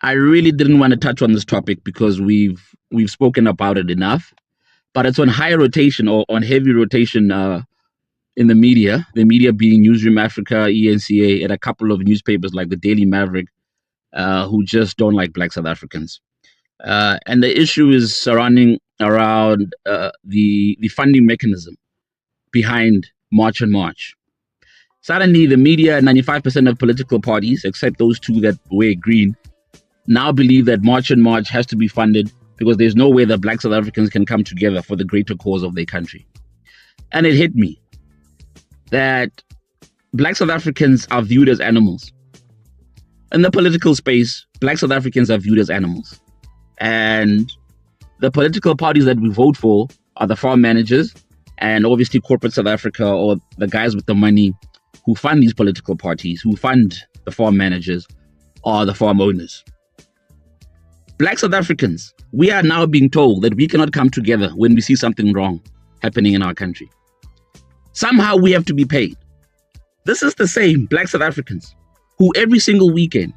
I really didn't want to touch on this topic because we've spoken about it enough, but it's on high rotation or on heavy rotation in the media. The media being Newsroom Africa, ENCA, and a couple of newspapers like the Daily Maverick, who just don't like Black South Africans. And the issue is surrounding around the funding mechanism behind March on March. Suddenly, the media, 95% of political parties, except those two that wear green, now believe that March on March has to be funded because there's no way that Black South Africans can come together for the greater cause of their country. And it hit me that Black South Africans are viewed as animals. In the political space, Black South Africans are viewed as animals. And the political parties that we vote for are the farm managers and obviously corporate South Africa, or the guys with the money who fund these political parties, who fund the farm managers, are the farm owners. Black South Africans, we are now being told that we cannot come together when we see something wrong happening in our country. Somehow we have to be paid. This is the same Black South Africans who every single weekend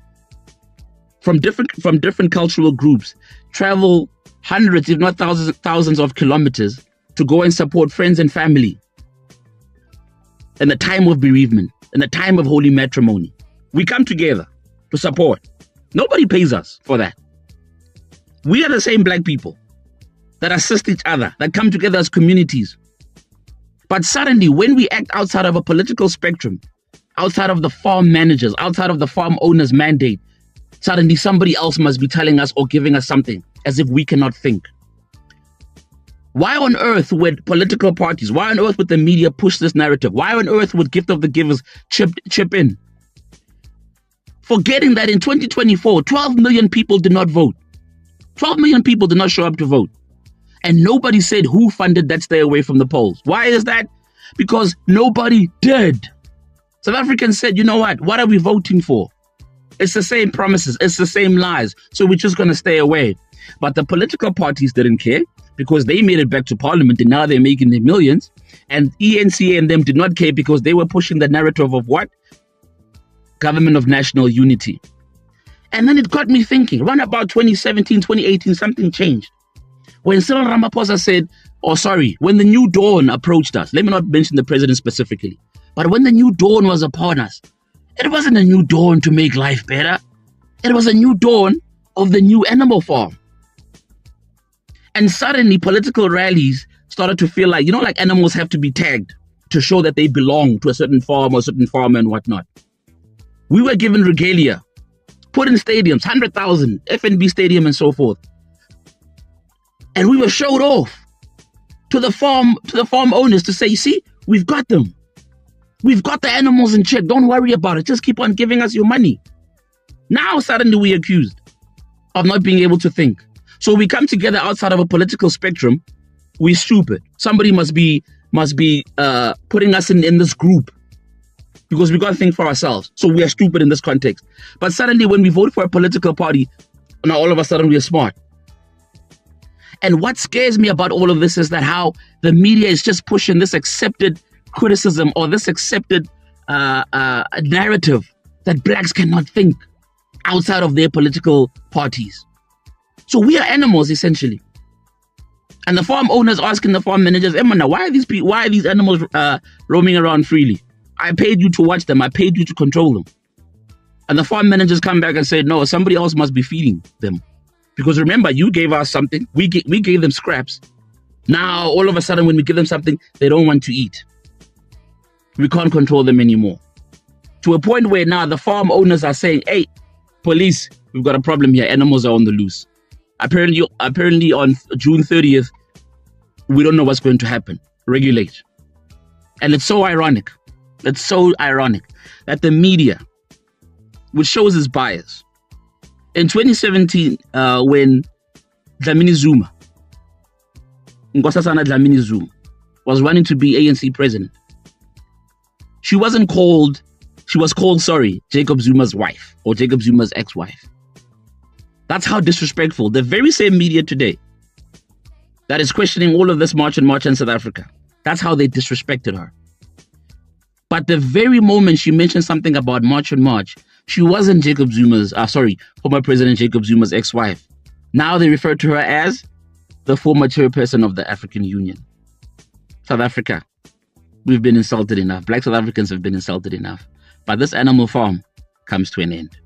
from different cultural groups travel hundreds, if not thousands of kilometers to go and support friends and family in the time of bereavement, in the time of holy matrimony. We come together to support. Nobody pays us for that. We are the same Black people that assist each other, that come together as communities. But suddenly, when we act outside of a political spectrum, outside of the farm managers, outside of the farm owners' mandate, suddenly somebody else must be telling us or giving us something as if we cannot think. Why on earth would political parties, why on earth would the media push this narrative? Why on earth would Gift of the Givers chip in? Forgetting that in 2024, 12 million people did not vote. 12 million people did not show up to vote. And nobody said who funded that stay away from the polls. Why is that? Because nobody did. South Africans said, you know what are we voting for? It's the same promises, it's the same lies. So we're just going to stay away. But the political parties didn't care because they made it back to parliament and now they're making their millions. And ENCA and them did not care because they were pushing the narrative of what? Government of national unity. And then it got me thinking, around about 2017, 2018, something changed. When Cyril Ramaphosa said, when the new dawn approached us, let me not mention the president specifically, but when the new dawn was upon us, it wasn't a new dawn to make life better. It was a new dawn of the new animal farm. And suddenly political rallies started to feel like, like animals have to be tagged to show that they belong to a certain farm or certain farmer and whatnot. We were given regalia, put in stadiums, 100,000, FNB Stadium and so forth. And we were showed off to the farm owners to say, see, we've got them. We've got the animals in check. Don't worry about it. Just keep on giving us your money. Now suddenly we're accused of not being able to think. So we come together outside of a political spectrum. We're stupid. Somebody must be putting us in this group because we got to think for ourselves. So we are stupid in this context. But suddenly when we vote for a political party, now all of a sudden we are smart. And what scares me about all of this is that how the media is just pushing this accepted criticism or this accepted narrative that Blacks cannot think outside of their political parties. So we are animals essentially. And the farm owners asking the farm managers, Emma, why are these animals roaming around freely? I paid you to watch them. I paid you to control them. And the farm managers come back and say, no, somebody else must be feeding them. Because remember, you gave us something. We gave them scraps. Now, all of a sudden, when we give them something, they don't want to eat. We can't control them anymore. To a point where now the farm owners are saying, hey, police, we've got a problem here. Animals are on the loose. Apparently on June 30th, we don't know what's going to happen. Regulate. And it's so ironic. It's so ironic that the media, which shows its bias, in 2017, when Dlamini Zuma, Nkosazana Dlamini Zuma, was running to be ANC president, she was called Jacob Zuma's wife or Jacob Zuma's ex-wife. That's how disrespectful the very same media today that is questioning all of this March on March in South Africa, that's how they disrespected her. But the very moment she mentioned something about March on March, She wasn't Jacob Zuma's, former President Jacob Zuma's ex-wife. Now they refer to her as the former chairperson of the African Union. South Africa, we've been insulted enough. Black South Africans have been insulted enough. But this animal farm comes to an end.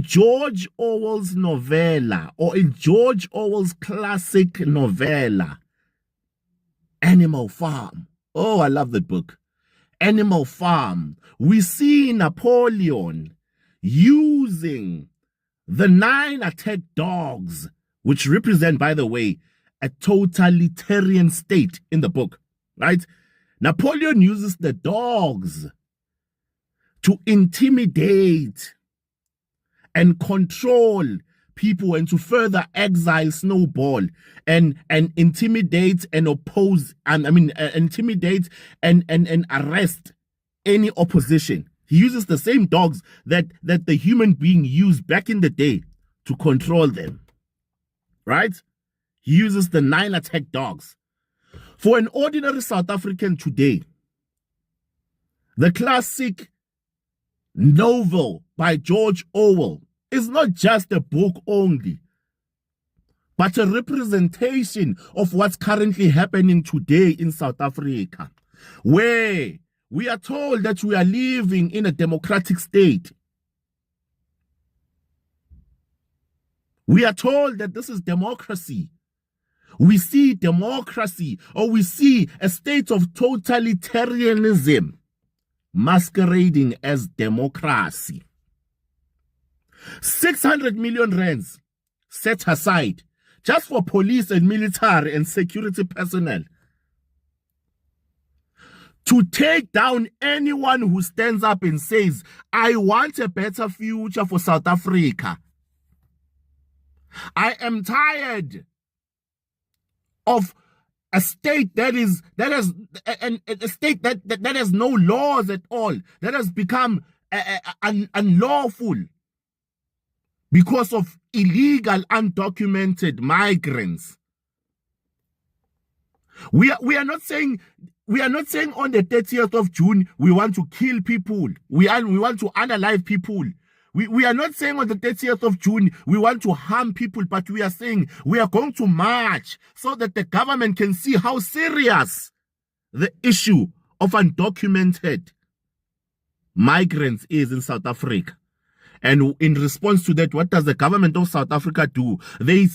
George Orwell's novella, or in George Orwell's classic novella, Animal Farm. Oh, I love that book. Animal Farm. We see Napoleon using the 9 attack dogs, which represent, by the way, a totalitarian state in the book, right? Napoleon uses the dogs to intimidate and control people and to further exile Snowball and intimidate and oppose and intimidate and arrest any opposition. He uses the same dogs that the human being used back in the day to control them. Right? He uses the 9 attack dogs. For an ordinary South African today, the classic novel by George Orwell is not just a book only, but a representation of what's currently happening today in South Africa, where we are told that we are living in a democratic state. We are told that this is democracy. We see democracy, or we see a state of totalitarianism masquerading as democracy. 600 million rands set aside just for police and military and security personnel to take down anyone who stands up and says, I want a better future for South Africa. I am tired of a state that has no laws at all, that has become unlawful because of illegal, undocumented migrants. We are not saying on the 30th of June we want to kill people. We want to unalive people. We are not saying on the 30th of June we want to harm people, but we are saying we are going to march so that the government can see how serious the issue of undocumented migrants is in South Africa. And in response to that, what does the government of South Africa do? They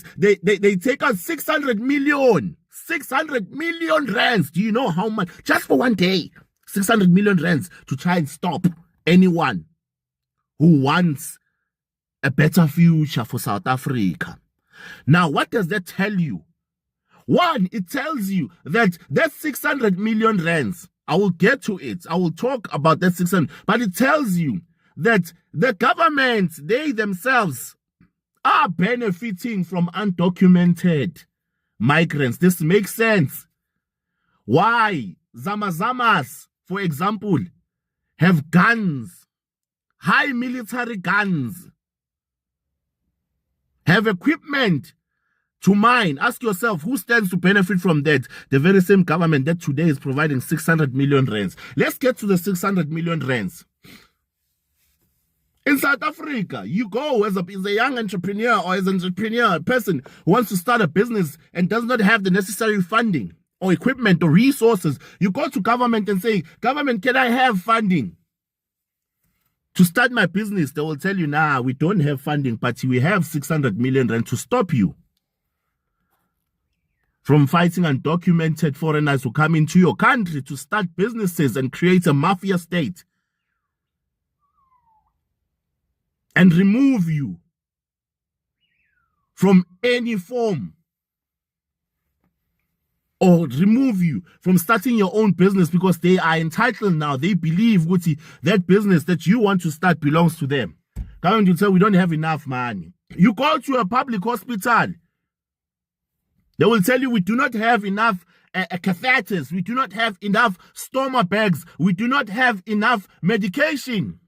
take out 600 million rands. Do you know how much? Just for one day, 600 million rands to try and stop anyone who wants a better future for South Africa. Now, what does that tell you? One, it tells you that 600 million rands, I will get to it. I will talk about that 600, but it tells you that the government, they themselves are benefiting from undocumented migrants. This makes sense. Why? Zamazamas, for example, have guns, high military guns, have equipment to mine. Ask yourself, who stands to benefit from that? The very same government that today is providing 600 million rands. Let's get to the 600 million rands. In South Africa, you go as a young entrepreneur or as an entrepreneur person who wants to start a business and does not have the necessary funding or equipment or resources. You go to government and say, government, can I have funding to start my business? They will tell you, nah, we don't have funding, but we have 600 million rand to stop you from fighting undocumented foreigners who come into your country to start businesses and create a mafia state and remove you from any form, or remove you from starting your own business because they are entitled now. They believe that business that you want to start belongs to them. Government will say, we don't have enough money. You go to a public hospital, they will tell you, we do not have enough catheters. We do not have enough stoma bags. We do not have enough medication.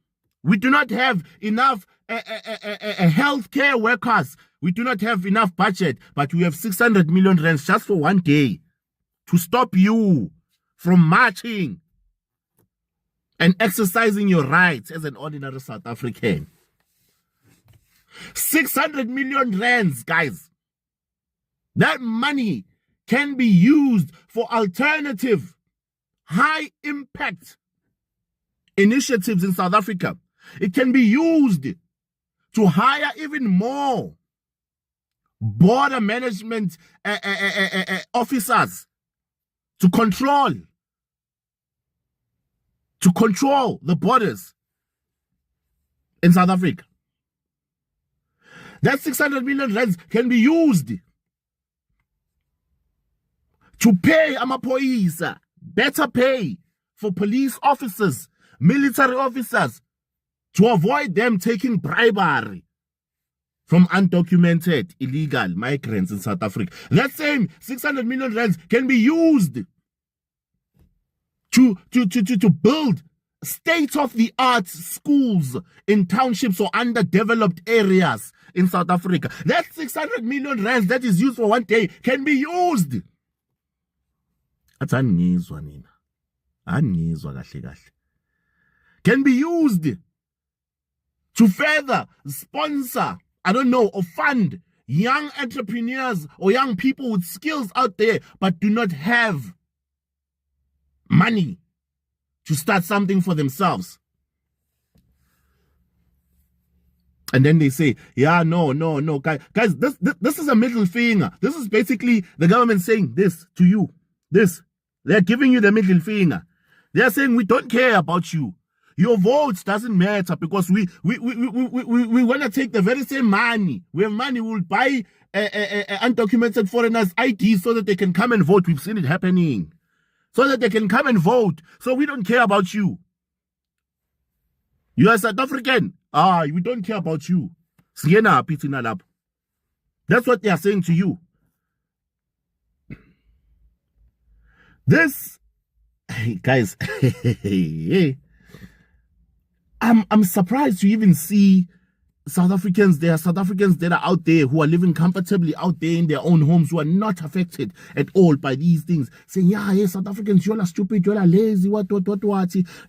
We do not have enough healthcare workers. We do not have enough budget, but we have 600 million rands just for one day to stop you from marching and exercising your rights as an ordinary South African. 600 million rands, guys. That money can be used for alternative, high impact initiatives in South Africa. It can be used to hire even more border management officers to control the borders in South Africa. That 600 million rands can be used to pay amaphoyisa, better pay for police officers, military officers, to avoid them taking bribery from undocumented illegal migrants in South Africa. That same 600 million rands can be used to build state-of-the-art schools in townships or underdeveloped areas in South Africa. That 600 million rands that is used for one day can be used. Can be used to further sponsor, I don't know, or fund young entrepreneurs or young people with skills out there but do not have money to start something for themselves. And then they say, yeah, no, guys, this is a middle finger. This is basically the government saying this to you. They're giving you the middle finger. They're saying, we don't care about you. Your votes doesn't matter because we want to take the very same money. We have money, we'll buy undocumented foreigners' IDs so that they can come and vote. We've seen it happening. So that they can come and vote. So we don't care about you. You are South African. We don't care about you. That's what they are saying to you. This, guys, I'm surprised to even see South Africans. There are South Africans that are out there who are living comfortably out there in their own homes, who are not affected at all by these things, saying, yeah, South Africans, you're stupid, you're lazy, what.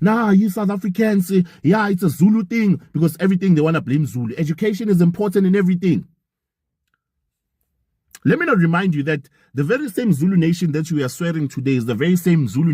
Nah, you South Africans, yeah, it's a Zulu thing, because everything they want to blame Zulu. Education is important in everything. Let me not remind you that the very same Zulu nation that we are swearing today is the very same Zulu